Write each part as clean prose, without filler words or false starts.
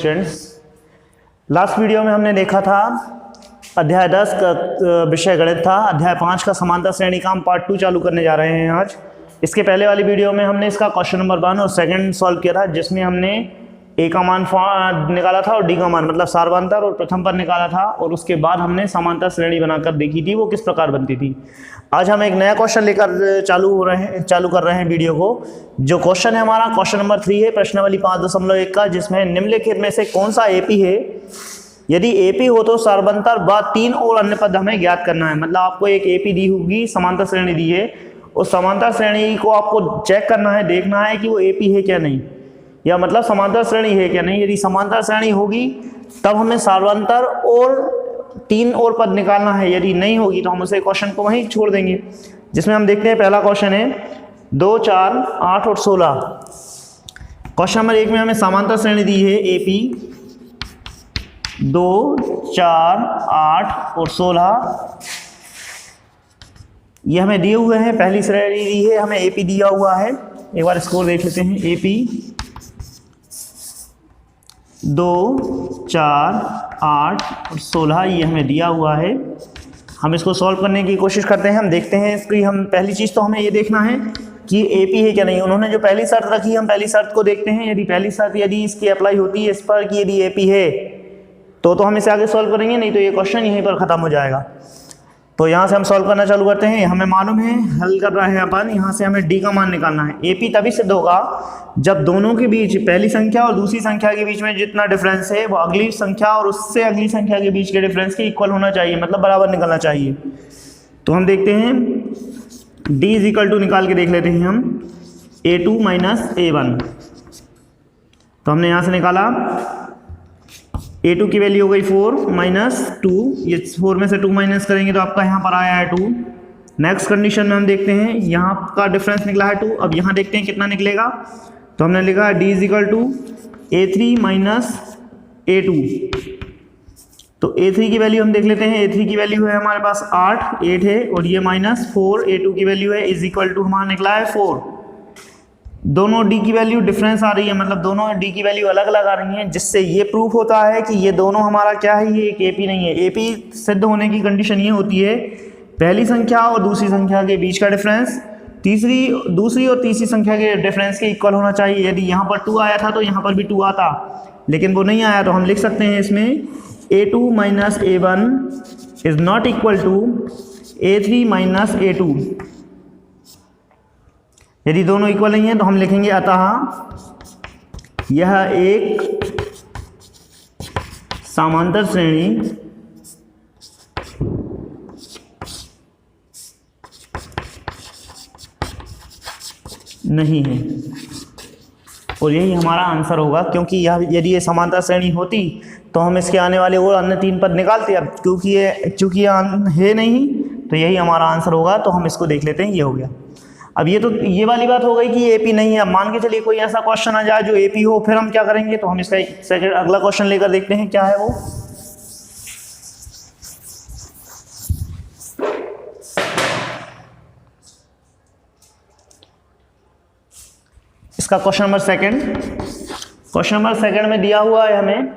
Students, last video में हमने देखा था अध्याय 10 का विषय गणित था। अध्याय 5 का समांतर श्रेणी काम पार्ट 2 चालू करने जा रहे हैं आज। इसके पहले वाली वीडियो में हमने इसका क्वेश्चन नंबर 1 और 2 सॉल्व किया था, जिसमें हमने ए का मान निकाला था और डी का मान मतलब सार्वंतर और प्रथम पद निकाला था, और उसके बाद हमने समांतर श्रेणी बनाकर देखी थी वो किस प्रकार बनती थी। आज हम एक नया क्वेश्चन लेकर चालू कर रहे हैं वीडियो को। जो क्वेश्चन है हमारा क्वेश्चन नंबर 3 है, प्रश्नावली 5.1 का, जिसमें निम्नलिखित में से कौन सा एपी है। यदि एपी हो तो सार्वंतर व 3 और अन्य पद हमें ज्ञात करना है। मतलब आपको एक एपी दी होगी, समांतर श्रेणी दी है, उस समांतर श्रेणी को आपको चेक करना है, देखना है कि वो एपी है क्या नहीं, या मतलब समांतर श्रेणी है क्या नहीं। यदि समांतर श्रेणी होगी तब हमें सार्वंतर और 3 और पद निकालना है, यदि नहीं होगी तो हम उसे क्वेश्चन को वहीं छोड़ देंगे। जिसमें हम देखते हैं पहला क्वेश्चन है 2, 4, 8 और 16। क्वेश्चन नंबर 1 में हमें समांतर श्रेणी दी है एपी 2, 4, 8 और 16। ये हमें दिए हुए हैं, पहली श्रेणी दी है हमें एपी दिया हुआ है। एक बार स्कोर देख लेते हैं। एपी 2, 4, 8 और 16 ये हमें दिया हुआ है। हम इसको सॉल्व करने की कोशिश करते हैं। हम देखते हैं इसकी, हम पहली चीज़ तो हमें ये देखना है कि एपी है क्या नहीं। उन्होंने जो पहली शर्त रखी, हम पहली शर्त को देखते हैं। यदि पहली शर्त यदि इसकी अप्लाई होती है इस पर कि यदि एपी है तो हम इसे आगे सॉल्व करेंगे, नहीं तो ये क्वेश्चन यहीं पर ख़त्म हो जाएगा। तो यहाँ से हम सॉल्व करना चालू करते हैं। हमें मालूम है, हल कर रहे हैं अपन। यहाँ से हमें डी का मान निकालना है। एपी तभी सिद्ध होगा जब दोनों के बीच, पहली संख्या और दूसरी संख्या के बीच में जितना डिफरेंस है वो अगली संख्या और उससे अगली संख्या के बीच के डिफरेंस के इक्वल होना चाहिए, मतलब बराबर निकलना चाहिए। तो हम देखते हैं डी इज इक्वल टू निकाल के देख लेते हैं हम, A2 माइनस A1। तो हमने यहाँ से निकाला A2 की वैल्यू हो गई 4 माइनस 2। ये 4 में से 2 माइनस करेंगे तो आपका यहाँ पर आया है 2। नेक्स्ट कंडीशन में हम देखते हैं यहाँ का डिफरेंस निकला है 2। अब यहाँ देखते हैं कितना निकलेगा। तो हमने लिखा D is equal to A3 minus A2। तो A3 की वैल्यू हम देख लेते हैं। A3 की वैल्यू है हमारे पास 8 है, और ये माइनस 4 A2 की वैल्यू है इज इक्वल टू हमारा निकला है 4। दोनों D की वैल्यू डिफरेंस आ रही है, मतलब दोनों D की वैल्यू अलग अलग आ रही हैं, जिससे ये प्रूफ होता है कि ये दोनों हमारा क्या है, ये एक एपी नहीं है। एपी सिद्ध होने की कंडीशन ये होती है पहली संख्या और दूसरी संख्या के बीच का डिफरेंस दूसरी और तीसरी संख्या के डिफरेंस के इक्वल होना चाहिए। यदि यहाँ पर 2 आया था तो यहाँ पर भी 2 आता, लेकिन वो नहीं आया, तो हम लिख सकते हैं इसमें A2 minus A1 is not equal to A3 minus A2। यदि दोनों इक्वल नहीं है तो हम लिखेंगे अतः यह एक समांतर श्रेणी नहीं है। और यही हमारा आंसर होगा, क्योंकि यदि ये समांतर श्रेणी होती तो हम इसके आने वाले और अन्य 3 पद निकालते। अब चूंकि ये है नहीं, तो यही हमारा आंसर होगा। तो हम इसको देख लेते हैं, ये हो गया। अब ये वाली बात हो गई कि एपी नहीं है। अब मान के चलिए कोई ऐसा क्वेश्चन आ जाए जो एपी हो, फिर हम क्या करेंगे। तो हम इसका सेकंड अगला क्वेश्चन लेकर देखते हैं क्या है वो। इसका क्वेश्चन नंबर 2 में दिया हुआ है हमें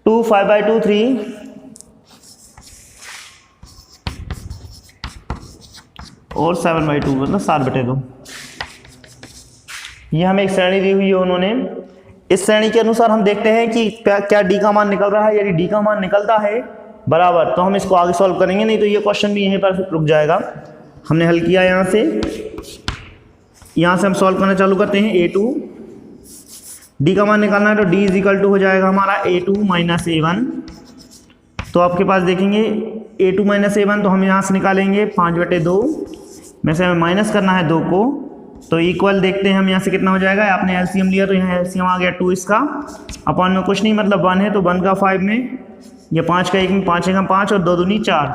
2, 5/2, 3 और 7/2, मतलब 7/2। ये हमें एक श्रेणी दी हुई है उन्होंने। इस श्रेणी के अनुसार हम देखते हैं कि क्या डी का मान निकल रहा है। यदि डी का मान निकलता है बराबर तो हम इसको आगे सॉल्व करेंगे, नहीं तो ये क्वेश्चन भी यहीं पर रुक जाएगा। हमने हल किया यहाँ से हम सॉल्व करना चालू करते हैं। A2 डी का मान निकालना है, तो D इज इक्वल टू हो जाएगा हमारा A2 माइनस A1। तो आपके पास देखेंगे A2 माइनस A1, तो हम यहाँ से निकालेंगे 5/2 में से हमें माइनस करना है 2 को, तो इक्वल देखते हैं हम यहाँ से कितना हो जाएगा। आपने एलसीएम लिया तो यहाँ एलसीएम आ गया 2 इसका, अपॉन में कुछ नहीं, मतलब 1 है तो 1 का 5 में, ये 5 का 1 में, 5 का 5 और 2 दूनी 4,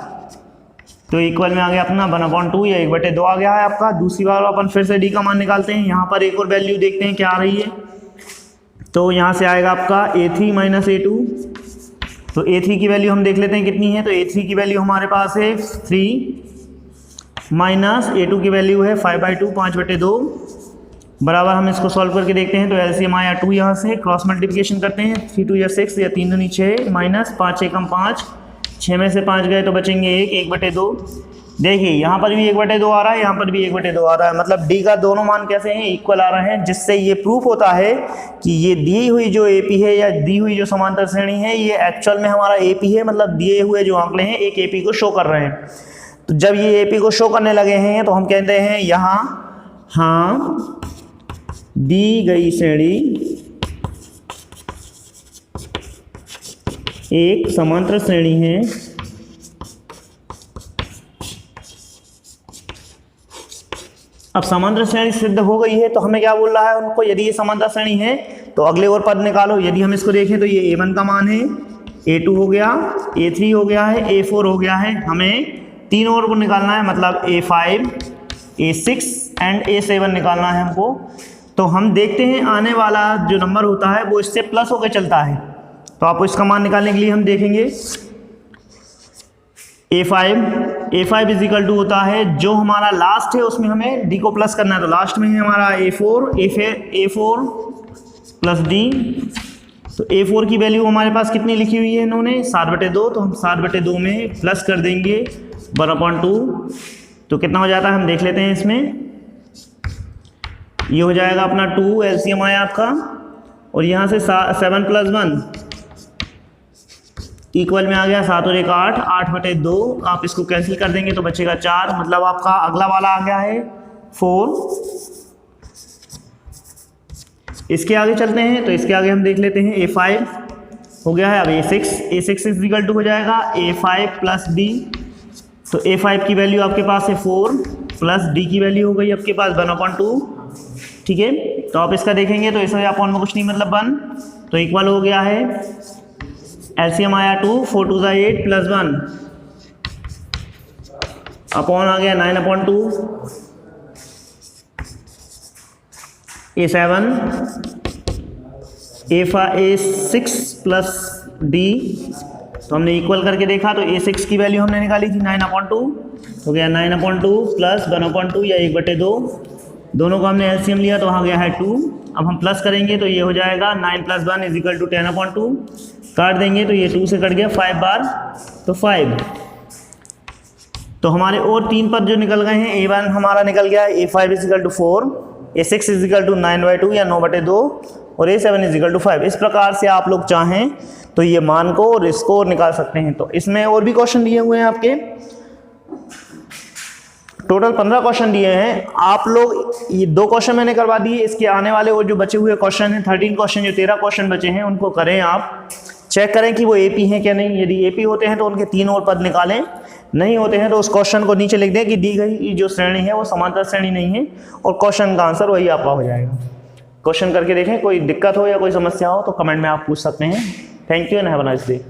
तो इक्वल में आ गया अपना 1/2 या 1/2 आ गया है आपका। दूसरी बार अपन फिर से डी का मान निकालते हैं। यहाँ पर एक और वैल्यू देखते हैं क्या आ रही है। तो यहाँ से आएगा आपका A3 माइनस A2। तो A3 की वैल्यू हम देख लेते हैं कितनी है। तो A3 की वैल्यू हमारे पास है 3 माइनस A2 की वैल्यू है 5/2, 5/2। बराबर हम इसको सॉल्व करके देखते हैं। तो एलसीएम आया 2, यहाँ से क्रॉस मल्टीप्लिकेशन करते हैं, 3 2 या 6 या 3 दूनी 6 माइनस 5 एकम 5, 6 में से 5 गए तो बचेंगे 1, 1/2। देखिए यहाँ पर भी 1/2 आ रहा है, यहाँ पर भी 1/2 आ रहा है, मतलब डी का दोनों मान कैसे हैं, इक्वल आ रहे हैं, जिससे ये प्रूफ होता है कि ये दी हुई जो एपी है या दी हुई जो समांतर श्रेणी है ये एक्चुअल में हमारा एपी है, मतलब दिए हुए जो आंकड़े हैं एक एपी को शो कर रहे हैं। तो जब ये एपी को शो करने लगे हैं तो हम कहते हैं यहाँ हाँ दी गई श्रेणी एक समांतर श्रेणी है अब समांतर श्रेणी सिद्ध हो गई है तो हमें क्या बोल रहा है उनको, यदि ये समांतर श्रेणी है तो अगले और पद निकालो। यदि हम इसको देखें तो ये a1 का मान है, a2 हो गया, a3 हो गया है, a4 हो गया है, हमें 3 और को निकालना है, मतलब a5, a6 एंड a7 निकालना है हमको। तो हम देखते हैं आने वाला जो नंबर होता है वो इससे प्लस होकर चलता है, तो आपको इसका मान निकालने के लिए हम देखेंगे a5 इज इक्वल टू होता है जो हमारा लास्ट है उसमें हमें d को प्लस करना है, तो लास्ट में है हमारा a4 प्लस d। तो a4 की वैल्यू हमारे पास कितनी लिखी हुई है इन्होंने 7/2, तो हम 7/2 में प्लस कर देंगे 1/2, तो कितना हो जाता है हम देख लेते हैं। इसमें ये हो जाएगा अपना 2 एलसीएम आया आपका, और यहाँ से 7 + 1 इक्वल में आ गया 7 और 1 8, 8/2। आप इसको कैंसिल कर देंगे तो बचेगा 4, मतलब आपका अगला वाला आ गया है 4। इसके आगे चलते हैं, तो इसके आगे हम देख लेते हैं a5 हो गया है, अब a6 इज इक्वल टू हो जाएगा a5 प्लस d। तो a5 की वैल्यू आपके पास है 4 प्लस d की वैल्यू हो गई आपके पास 1/2, ठीक है। तो आप इसका देखेंगे तो इसमें अपॉन में कुछ नहीं, मतलब 1, तो इक्वल हो गया है एलसीएम आया 2, 4 2 8 प्लस 1 अपॉन आ गया 9/2, a7 a6 प्लस d। तो हमने इक्वल करके देखा तो a6 की वैल्यू हमने निकाली थी 9/2, हो गया 9/2 प्लस 1/2 या 1/2, दोनों को हमने एलसीएम लिया तो वहाँ गया है 2। अब हम प्लस करेंगे तो ये हो जाएगा 9 + 1 इज इक्वल टू 10/2, काट देंगे तो ये 2 से कट गया 5 बार, तो 5। तो हमारे और 3 पद जो निकल गए हैं, a1 हमारा निकल गया a5 is equal to 4, a6 is equal to 9/2 या 9/2, और a7 इज इक्वल टू 5। इस प्रकार से आप लोग चाहें तो ये मान को और इसको निकाल सकते हैं। तो इसमें और भी क्वेश्चन दिए हुए हैं आपके, टोटल 15 क्वेश्चन दिए हैं। आप लोग ये 2 क्वेश्चन मैंने करवा दिए, इसके आने वाले और जो बचे हुए क्वेश्चन हैं 13 क्वेश्चन, जो 13 क्वेश्चन बचे हैं उनको करें, आप चेक करें कि वो एपी हैं क्या नहीं। यदि एपी होते हैं तो उनके 3 और पद निकालें, नहीं होते हैं तो उस क्वेश्चन को नीचे लिख दें कि दी गई जो श्रेणी है वो समांतर श्रेणी नहीं है, और क्वेश्चन का आंसर वही आपका हो जाएगा। क्वेश्चन करके देखें, कोई दिक्कत हो या कोई समस्या हो तो कमेंट में आप पूछ सकते हैं। Thank you and have a nice day.